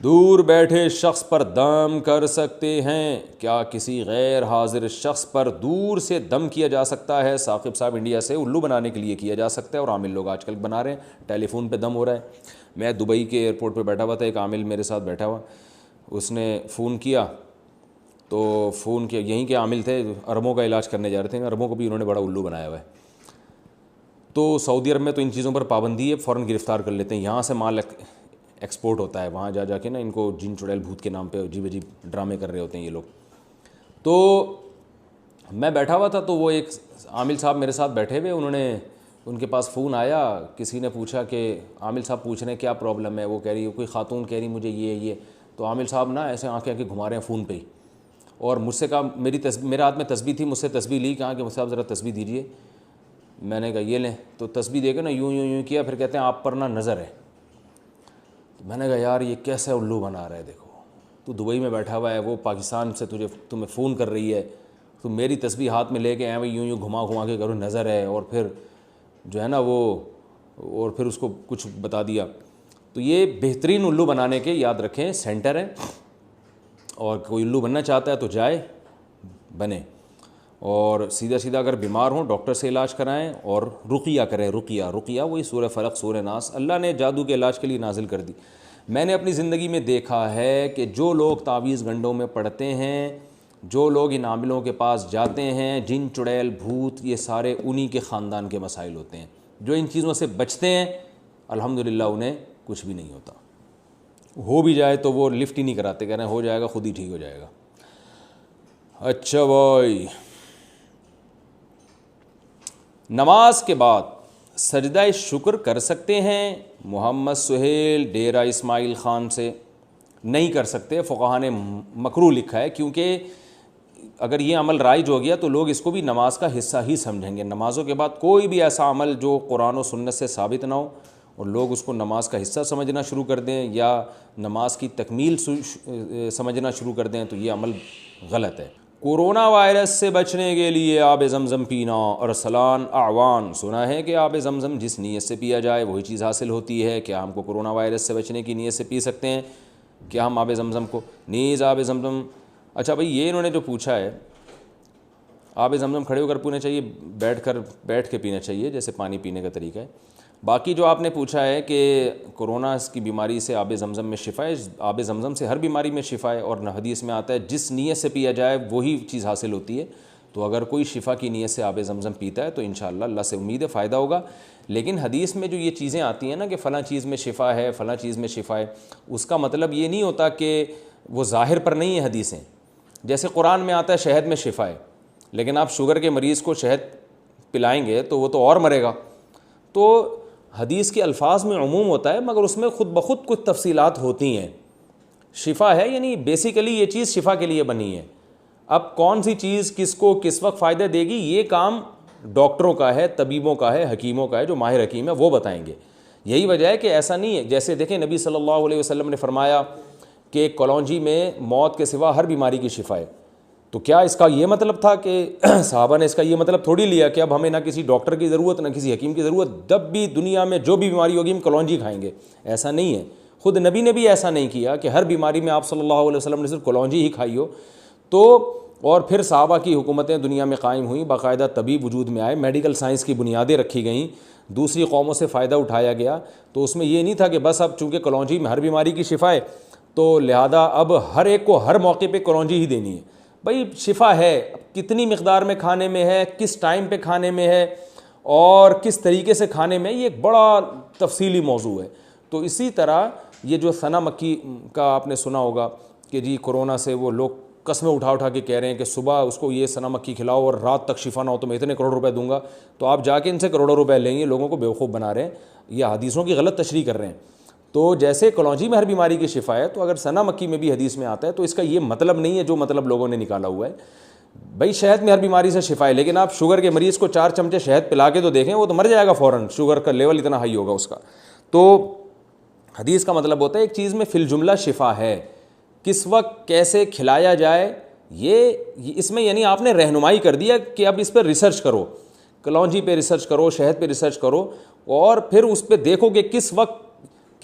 دور بیٹھے شخص پر دم کر سکتے ہیں؟ کیا کسی غیر حاضر شخص پر دور سے دم کیا جا سکتا ہے؟ ثاقب صاحب انڈیا سے، الو بنانے کے لیے کیا جا سکتا ہے، اور عامل لوگ آج کل بنا رہے ہیں، ٹیلی فون پہ دم ہو رہا ہے۔ میں دبئی کے ایئرپورٹ پہ بیٹھا ہوا تھا، ایک عامل میرے ساتھ بیٹھا ہوا، اس نے فون کیا تو فون کیا، یہیں کے عامل تھے، عربوں کا علاج کرنے جا رہے تھے، عربوں کو بھی انہوں نے بڑا الو بنایا ہوا ہے۔ تو سعودی عرب میں تو ان چیزوں پر پابندی ہے، فوراً گرفتار کر لیتے ہیں، یہاں سے مال ایکسپورٹ ہوتا ہے، وہاں جا کے نا ان کو جن چڑیل بھوت کے نام پہ عجیب عجیب ڈرامے کر رہے ہوتے ہیں یہ لوگ۔ تو میں بیٹھا ہوا تھا تو وہ ایک عامل صاحب میرے ساتھ بیٹھے ہوئے، ان کے پاس فون آیا، کسی نے پوچھا کہ عامل صاحب پوچھ رہے ہیں کیا پرابلم ہے، وہ کہہ رہی ہے، کوئی خاتون کہہ رہی مجھے یہ تو عامل صاحب نا ایسے آنکھیں گھما رہے ہیں فون پہ ہی، اور مجھ سے کہا، میرے ہاتھ میں تسبیح تھی، مجھ سے تسبیح لی، کہا کہ صاحب ذرا تسبیح دیجیے۔ میں نے کہا یہ لیں، تو تسبیح دے کے نا یوں کیا، پھر کہتے ہیں آپ پر نا نظر ہے۔ میں نے کہا یار یہ کیسے الو بنا رہا ہے، دیکھو تو دبئی میں بیٹھا ہوا ہے، وہ پاکستان سے تمہیں فون کر رہی ہے، تو میری تسبیح ہاتھ میں لے کے یوں گھما کے کرو نظر ہے، اور پھر جو ہے نا وہ، اور پھر اس کو کچھ بتا دیا۔ تو یہ بہترین الو بنانے کے یاد رکھیں سینٹر ہیں، اور کوئی الو بننا چاہتا ہے تو جائے بنے، اور سیدھا اگر بیمار ہوں ڈاکٹر سے علاج کرائیں، اور رقیہ کریں، رقیہ وہی سورہ فلق سورہ ناس اللہ نے جادو کے علاج کے لیے نازل کر دی۔ میں نے اپنی زندگی میں دیکھا ہے کہ جو لوگ تعویذ گنڈوں میں پڑھتے ہیں، جو لوگ ان عاملوں کے پاس جاتے ہیں، جن چڑیل بھوت، یہ سارے انہی کے خاندان کے مسائل ہوتے ہیں۔ جو ان چیزوں سے بچتے ہیں الحمدللہ انہیں کچھ بھی نہیں ہوتا، ہو بھی جائے تو وہ لفٹ ہی نہیں کراتے، کہہ رہے ہیں ہو جائے گا، خود ہی ٹھیک ہو جائے گا۔ اچھا بھائی، نماز کے بعد سجدہ شکر کر سکتے ہیں؟ محمد سہیل ڈیرہ اسماعیل خان سے، نہیں کر سکتے، فقہا نے مکروہ لکھا ہے، کیونکہ اگر یہ عمل رائج ہو گیا تو لوگ اس کو بھی نماز کا حصہ ہی سمجھیں گے۔ نمازوں کے بعد کوئی بھی ایسا عمل جو قرآن و سنت سے ثابت نہ ہو اور لوگ اس کو نماز کا حصہ سمجھنا شروع کر دیں یا نماز کی تکمیل سمجھنا شروع کر دیں تو یہ عمل غلط ہے۔ کورونا وائرس سے بچنے کے لیے آب زمزم پینا، ارسلان اعوان، سنا ہے کہ آب زمزم جس نیت سے پیا جائے وہی چیز حاصل ہوتی ہے۔ کیا ہم کو کورونا وائرس سے بچنے کی نیت سے پی سکتے ہیں؟ کیا ہم آب زمزم کو نیز آب زمزم؟ اچھا بھائی، یہ انہوں نے جو پوچھا ہے، آب زمزم کھڑے ہو کر پینا چاہیے، بیٹھ کے پینا چاہیے، جیسے پانی پینے کا طریقہ ہے۔ باقی جو آپ نے پوچھا ہے کہ کورونا کی بیماری سے آب زمزم میں شفا ہے، آب زمزم سے ہر بیماری میں شفا ہے، اور حدیث میں آتا ہے جس نیت سے پیا جائے وہی چیز حاصل ہوتی ہے۔ تو اگر کوئی شفا کی نیت سے آب زمزم پیتا ہے تو انشاءاللہ اللہ سے امید ہے فائدہ ہوگا۔ لیکن حدیث میں جو یہ چیزیں آتی ہیں نا کہ فلاں چیز میں شفا ہے، فلاں چیز میں شفا ہے، اس کا مطلب یہ نہیں ہوتا کہ وہ ظاہر پر نہیں ہے حدیثیں۔ جیسے قرآن میں آتا ہے شہد میں شفا ہے، لیکن آپ شوگر کے مریض کو شہد پلائیں گے تو وہ تو اور مرے گا۔ تو حدیث کے الفاظ میں عموم ہوتا ہے، مگر اس میں خود بخود کچھ تفصیلات ہوتی ہیں۔ شفا ہے یعنی بیسیکلی یہ چیز شفا کے لیے بنی ہے۔ اب کون سی چیز کس کو کس وقت فائدہ دے گی، یہ کام ڈاکٹروں کا ہے، طبیبوں کا ہے، حکیموں کا ہے، جو ماہر حکیم ہے وہ بتائیں گے۔ یہی وجہ ہے کہ ایسا نہیں ہے، جیسے دیکھیں نبی صلی اللہ علیہ وسلم نے فرمایا کہ کلونجی میں موت کے سوا ہر بیماری کی شفا ہے۔ تو کیا اس کا یہ مطلب تھا کہ صحابہ نے اس کا یہ مطلب تھوڑی لیا کہ اب ہمیں نہ کسی ڈاکٹر کی ضرورت نہ کسی حکیم کی ضرورت، جب بھی دنیا میں جو بھی بیماری ہوگی ہم کلونجی کھائیں گے؟ ایسا نہیں ہے، خود نبی نے بھی ایسا نہیں کیا کہ ہر بیماری میں آپ صلی اللہ علیہ وسلم نے صرف کلونجی ہی کھائی ہو۔ تو اور پھر صحابہ کی حکومتیں دنیا میں قائم ہوئیں، باقاعدہ طبیب وجود میں آئے، میڈیکل سائنس کی بنیادیں رکھی گئیں، دوسری قوموں سے فائدہ اٹھایا گیا۔ تو اس میں یہ نہیں تھا کہ بس اب چونکہ کلونجی میں ہر بیماری کی شفا ہے تو لہذا اب ہر ایک کو ہر موقع پہ کلونجی ہی دینی ہے۔ بھائی شفا ہے، کتنی مقدار میں کھانے میں ہے، کس ٹائم پہ کھانے میں ہے، اور کس طریقے سے کھانے میں، یہ ایک بڑا تفصیلی موضوع ہے۔ تو اسی طرح یہ جو سنا مکی کا آپ نے سنا ہوگا کہ جی کورونا سے وہ لوگ قسمیں اٹھا کے کہہ رہے ہیں کہ صبح اس کو یہ سنا مکی کھلاؤ اور رات تک شفا نہ ہو تو میں اتنے کروڑ روپے دوں گا۔ تو آپ جا کے ان سے کروڑوں روپے لیں گے، لوگوں کو بیوقوف بنا رہے ہیں، یہ حدیثوں کی غلط تشریح کر رہے ہیں۔ تو جیسے کلونجی میں ہر بیماری کی شفا ہے، تو اگر سنا مکی میں بھی حدیث میں آتا ہے تو اس کا یہ مطلب نہیں ہے جو مطلب لوگوں نے نکالا ہوا ہے۔ بھائی شہد میں ہر بیماری سے شفا ہے، لیکن آپ شوگر کے مریض کو 4 چمچے شہد پلا کے تو دیکھیں، وہ تو مر جائے گا فوراً، شوگر کا لیول اتنا ہائی ہوگا اس کا۔ تو حدیث کا مطلب ہوتا ہے ایک چیز میں فی الجملہ شفا ہے، کس وقت کیسے کھلایا جائے، یہ اس میں یعنی آپ نے رہنمائی کر دیا کہ اب اس پہ ریسرچ کرو، کلونجی پہ ریسرچ کرو، شہد پہ ریسرچ کرو، اور پھر اس پہ دیکھو کہ کس وقت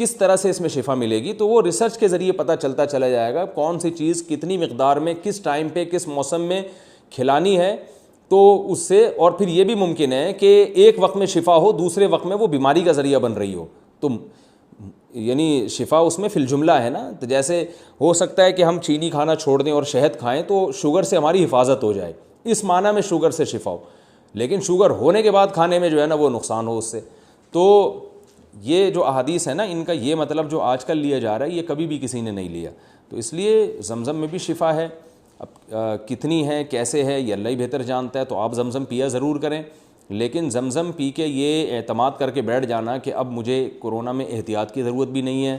کس طرح سے اس میں شفا ملے گی، تو وہ ریسرچ کے ذریعے پتہ چلتا چلا جائے گا کون سی چیز کتنی مقدار میں کس ٹائم پہ کس موسم میں کھلانی ہے، تو اس سے اور پھر یہ بھی ممکن ہے کہ ایک وقت میں شفا ہو، دوسرے وقت میں وہ بیماری کا ذریعہ بن رہی ہو، تو یعنی شفا اس میں فی الجملہ ہے نا. تو جیسے ہو سکتا ہے کہ ہم چینی کھانا چھوڑ دیں اور شہد کھائیں تو شوگر سے ہماری حفاظت ہو جائے، اس معنی میں شوگر سے شفا ہو، لیکن شوگر ہونے کے بعد کھانے میں جو ہے نا وہ نقصان ہو اس سے. تو یہ جو احادیث ہے نا ان کا یہ مطلب جو آج کل لیا جا رہا ہے یہ کبھی بھی کسی نے نہیں لیا. تو اس لیے زمزم میں بھی شفا ہے. اب کتنی ہے کیسے ہے یہ اللہ ہی بہتر جانتا ہے. تو آپ زمزم پیا ضرور کریں، لیکن زمزم پی کے یہ اعتماد کر کے بیٹھ جانا کہ اب مجھے کورونا میں احتیاط کی ضرورت بھی نہیں ہے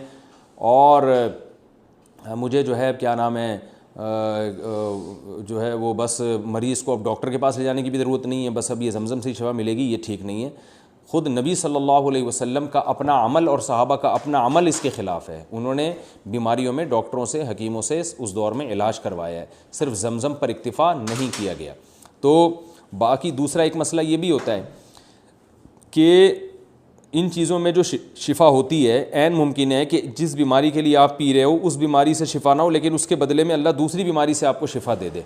اور مجھے جو ہے کیا نام ہے جو ہے وہ بس مریض کو اب ڈاکٹر کے پاس لے جانے کی بھی ضرورت نہیں ہے، بس اب یہ زمزم سے ہی شفا ملے گی، یہ ٹھیک نہیں ہے. خود نبی صلی اللہ علیہ وسلم کا اپنا عمل اور صحابہ کا اپنا عمل اس کے خلاف ہے. انہوں نے بیماریوں میں ڈاکٹروں سے حکیموں سے اس دور میں علاج کروایا ہے، صرف زمزم پر اکتفا نہیں کیا گیا. تو باقی دوسرا ایک مسئلہ یہ بھی ہوتا ہے کہ ان چیزوں میں جو شفا ہوتی ہے عین ممکن ہے کہ جس بیماری کے لیے آپ پی رہے ہو اس بیماری سے شفا نہ ہو، لیکن اس کے بدلے میں اللہ دوسری بیماری سے آپ کو شفا دے دے.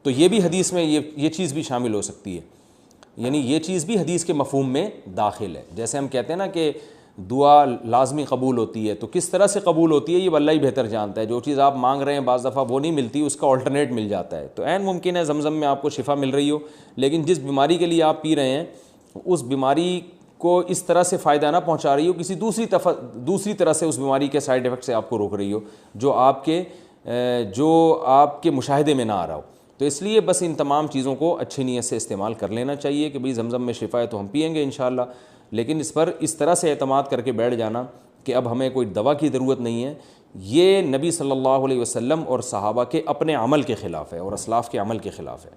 تو یہ بھی حدیث میں یہ چیز بھی شامل ہو سکتی ہے، یعنی یہ چیز بھی حدیث کے مفہوم میں داخل ہے. جیسے ہم کہتے ہیں نا کہ دعا لازمی قبول ہوتی ہے، تو کس طرح سے قبول ہوتی ہے یہ اللہ ہی بہتر جانتا ہے. جو چیز آپ مانگ رہے ہیں بعض دفعہ وہ نہیں ملتی، اس کا آلٹرنیٹ مل جاتا ہے. تو عین ممکن ہے زمزم میں آپ کو شفا مل رہی ہو، لیکن جس بیماری کے لیے آپ پی رہے ہیں اس بیماری کو اس طرح سے فائدہ نہ پہنچا رہی ہو، کسی دوسری طرح سے اس بیماری کے سائیڈ ایفیکٹ سے آپ کو روک رہی ہو جو آپ کے مشاہدے میں نہ آ رہا ہو. تو اس لیے بس ان تمام چیزوں کو اچھی نیت سے استعمال کر لینا چاہیے کہ بھئی زمزم میں شفا ہے تو ہم پئیں گے انشاءاللہ، لیکن اس پر اس طرح سے اعتماد کر کے بیٹھ جانا کہ اب ہمیں کوئی دوا کی ضرورت نہیں ہے، یہ نبی صلی اللہ علیہ وسلم اور صحابہ کے اپنے عمل کے خلاف ہے اور اسلاف کے عمل کے خلاف ہے.